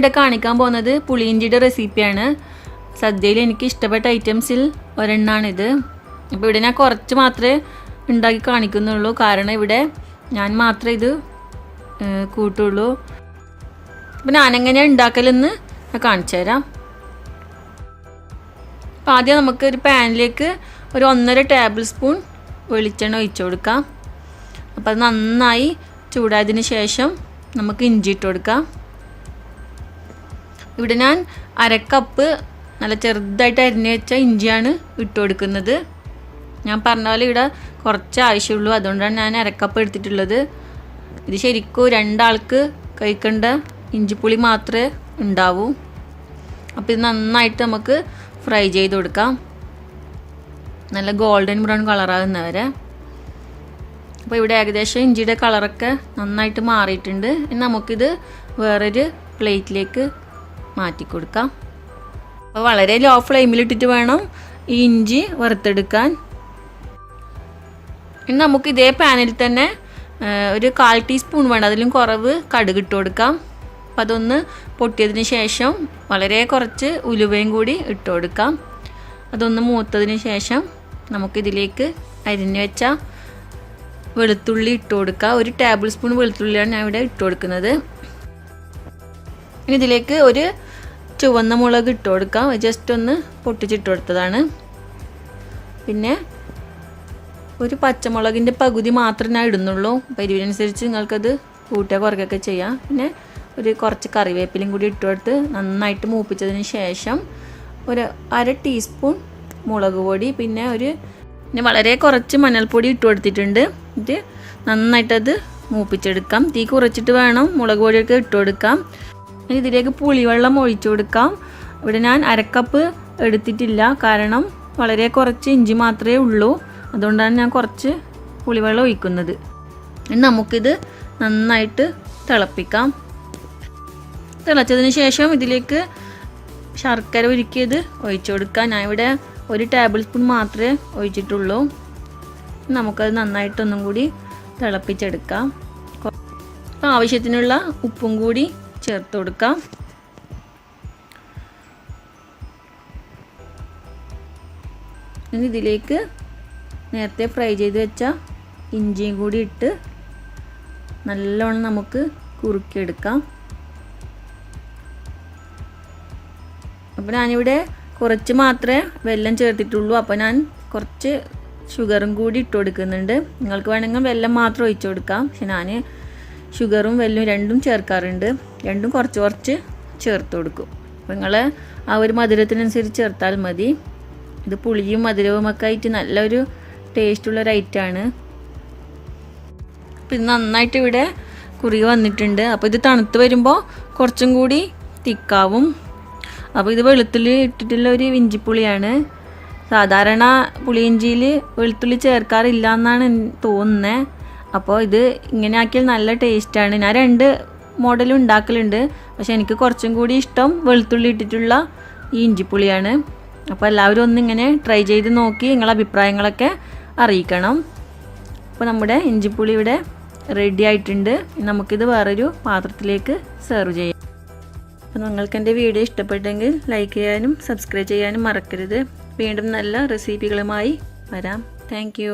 ഞാനിവിടെ കാണിക്കാൻ പോകുന്നത് പുളിയിഞ്ചിയുടെ റെസിപ്പിയാണ്. സദ്യയിൽ എനിക്ക് ഇഷ്ടപ്പെട്ട ഐറ്റംസിൽ ഒരെണ്ണാണിത്. അപ്പോൾ ഇവിടെ ഞാൻ കുറച്ച് മാത്രമേ ഉണ്ടാക്കി കാണിക്കുന്നുള്ളൂ, കാരണം ഇവിടെ ഞാൻ മാത്രമേ ഇത് കൂട്ടുള്ളൂ. അപ്പോൾ ഞാനെങ്ങനെയാണ് ഉണ്ടാക്കലെന്ന് കാണിച്ചു തരാം. അപ്പോൾ ആദ്യം നമുക്ക് ഒരു പാനിലേക്ക് ഒരു 1.5 ടേബിൾ സ്പൂൺ വെളിച്ചെണ്ണ ഒഴിച്ചു കൊടുക്കാം. അപ്പോൾ അത് നന്നായി ചൂടായതിന് ശേഷം നമുക്ക് ഇഞ്ചി ഇട്ട് കൊടുക്കാം. ഇവിടെ ഞാൻ 1/2 കപ്പ് നല്ല ചെറുതായിട്ട് അരിഞ്ഞ് വെച്ച ഇഞ്ചിയാണ് ഇട്ട് കൊടുക്കുന്നത്. ഞാൻ പറഞ്ഞ പോലെ ഇവിടെ കുറച്ച് ആവശ്യമുള്ളൂ, അതുകൊണ്ടാണ് ഞാൻ 1/2 കപ്പ് എടുത്തിട്ടുള്ളത്. ഇത് ശരിക്കും 2 ആൾക്ക് കഴിക്കേണ്ട ഇഞ്ചിപ്പുളി മാത്രമേ ഉണ്ടാവൂ. അപ്പോൾ ഇത് നന്നായിട്ട് നമുക്ക് ഫ്രൈ ചെയ്ത് കൊടുക്കാം, നല്ല ഗോൾഡൻ ബ്രൗൺ കളറാകുന്നവരെ. അപ്പോൾ ഇവിടെ ഏകദേശം ഇഞ്ചിയുടെ കളറൊക്കെ നന്നായിട്ട് മാറിയിട്ടുണ്ട്. ഇനി നമുക്കിത് വേറൊരു പ്ലേറ്റിലേക്ക് മാറ്റി കൊടുക്കാം. അപ്പോൾ വളരെ ലോ ഫ്ലെയിമിലിട്ടിട്ട് വേണം ഈ ഇഞ്ചി വറുത്തെടുക്കാൻ. ഇനി നമുക്ക് ഇതേ പാനിൽ തന്നെ ഒരു 1/4 ടീസ്പൂൺ വേണം, അതിലും കുറവ് കടുക് ഇട്ട് കൊടുക്കാം. അപ്പോൾ അതൊന്ന് പൊട്ടിയതിന് ശേഷം വളരെ കുറച്ച് ഉലുവയും കൂടി ഇട്ട് കൊടുക്കാം. അതൊന്ന് മൂത്തതിന് ശേഷം നമുക്കിതിലേക്ക് അരിഞ്ഞു വെച്ച വെളുത്തുള്ളി ഇട്ട് കൊടുക്കുക. 1 ടേബിൾ സ്പൂൺ വെളുത്തുള്ളിയാണ് ഞാൻ ഇവിടെ ഇട്ട് കൊടുക്കുന്നത്. ഇനി ഇതിലേക്ക് ഒരു ചുവന്ന മുളക് ഇട്ട് കൊടുക്കാം, ജസ്റ്റ് ഒന്ന് പൊട്ടിച്ചിട്ട് കൊടുത്തതാണ്. പിന്നെ ഒരു പച്ചമുളകിൻ്റെ പകുതി മാത്രമേ ഞാൻ ഇടുന്നുള്ളൂ. അപ്പോൾ എരിവിനനുസരിച്ച് നിങ്ങൾക്കത് കൂട്ടുക കുറയ്ക്കുകയൊക്കെ ചെയ്യാം. പിന്നെ കുറച്ച് കറിവേപ്പിലയും കൂടി ഇട്ട് കൊടുത്ത് നന്നായിട്ട് മൂപ്പിച്ചതിന് ശേഷം ഒരു 1/2 ടീസ്പൂൺ മുളക് പൊടി, പിന്നെ വളരെ കുറച്ച് മഞ്ഞൾപ്പൊടി ഇട്ട് കൊടുത്തിട്ടുണ്ട്. ഇത് നന്നായിട്ടത് മൂപ്പിച്ചെടുക്കാം. തീ കുറച്ചിട്ട് വേണം മുളക് പൊടിയൊക്കെ ഇട്ട് കൊടുക്കാം. ഇനി ഇതിലേക്ക് പുളിവെള്ളം ഒഴിച്ചു കൊടുക്കാം. ഇവിടെ ഞാൻ 1/2 കപ്പ് എടുത്തിട്ടില്ല, കാരണം വളരെ കുറച്ച് ഇഞ്ചി മാത്രമേ ഉള്ളൂ, അതുകൊണ്ടാണ് ഞാൻ കുറച്ച് പുളിവെള്ളം ഒഴിക്കുന്നത്. ഇനി നമുക്കിത് നന്നായിട്ട് തിളപ്പിക്കാം. തിളച്ചതിന് ശേഷം ഇതിലേക്ക് ശർക്കര ഉരുക്കിയത് ഒഴിച്ചു കൊടുക്കാം. ഞാൻ ഇവിടെ 1 ടേബിൾ സ്പൂൺ മാത്രമേ ഒഴിച്ചിട്ടുള്ളൂ. നമുക്കത് നന്നായിട്ടൊന്നും കൂടി തിളപ്പിച്ചെടുക്കാം. ആവശ്യത്തിനുള്ള ഉപ്പും കൂടി ചേർത്ത് കൊടുക്കാം. ഇനി ഇതിലേക്ക് നേരത്തെ ഫ്രൈ ചെയ്ത് വെച്ച ഇഞ്ചിയും കൂടി ഇട്ട് നല്ലോണം നമുക്ക് കുറുക്കിയെടുക്കാം. അപ്പോൾ ഞാനിവിടെ കുറച്ച് മാത്രമേ വെല്ലം ചേർത്തിട്ടുള്ളൂ, അപ്പോൾ ഞാൻ കുറച്ച് ഷുഗറും കൂടി ഇട്ട് കൊടുക്കുന്നുണ്ട്. നിങ്ങൾക്ക് വേണമെങ്കിൽ വെല്ലം മാത്രം ഒഴിച്ചു കൊടുക്കാം, പക്ഷെ ഞാൻ ഷുഗറും വെല്ലും രണ്ടും ചേർക്കാറുണ്ട്. രണ്ടും കുറച്ച് കുറച്ച് ചേർത്ത് കൊടുക്കും. അപ്പോൾ നിങ്ങൾ ആ ഒരു മധുരത്തിനനുസരിച്ച് ചേർത്താൽ മതി. ഇത് പുളിയും മധുരവും ഒക്കെ ആയിട്ട് നല്ലൊരു ടേസ്റ്റുള്ളൊരു ഐറ്റമാണ്. അപ്പോൾ ഇത് നന്നായിട്ട് ഇവിടെ കുറുകി വന്നിട്ടുണ്ട്. അപ്പോൾ ഇത് തണുത്ത് വരുമ്പോൾ കുറച്ചും കൂടി തിക്കാവും. അപ്പോൾ ഇത് വെളുത്തുള്ളി ഇട്ടിട്ടുള്ള ഒരു ഇഞ്ചിപ്പുളിയാണ്. സാധാരണ പുളിയിഞ്ചിയിൽ വെളുത്തുള്ളി ചേർക്കാറില്ല എന്നാണ് തോന്നുന്നത്. അപ്പോൾ ഇത് ഇങ്ങനെ ആക്കിയാൽ നല്ല ടേസ്റ്റാണ്. ഞാൻ 2 മോഡലും ഉണ്ടാക്കലുണ്ട്, പക്ഷേ എനിക്ക് കുറച്ചും കൂടി ഇഷ്ടം വെളുത്തുള്ളി ഇട്ടിട്ടുള്ള ഈ ഇഞ്ചിപ്പുളിയാണ്. അപ്പോൾ എല്ലാവരും ഒന്നിങ്ങനെ ട്രൈ ചെയ്ത് നോക്കി നിങ്ങളുടെ അഭിപ്രായങ്ങളൊക്കെ അറിയിക്കണം. അപ്പോൾ നമ്മുടെ ഇഞ്ചിപ്പുളി ഇവിടെ റെഡി ആയിട്ടുണ്ട്. നമുക്കിത് വേറൊരു പാത്രത്തിലേക്ക് സെർവ് ചെയ്യാം. അപ്പോൾ നിങ്ങൾക്ക് എൻ്റെ വീഡിയോ ഇഷ്ടപ്പെട്ടെങ്കിൽ ലൈക്ക് ചെയ്യാനും സബ്സ്ക്രൈബ് ചെയ്യാനും മറക്കരുത്. വീണ്ടും നല്ല റെസിപ്പികളുമായി വരാം. താങ്ക്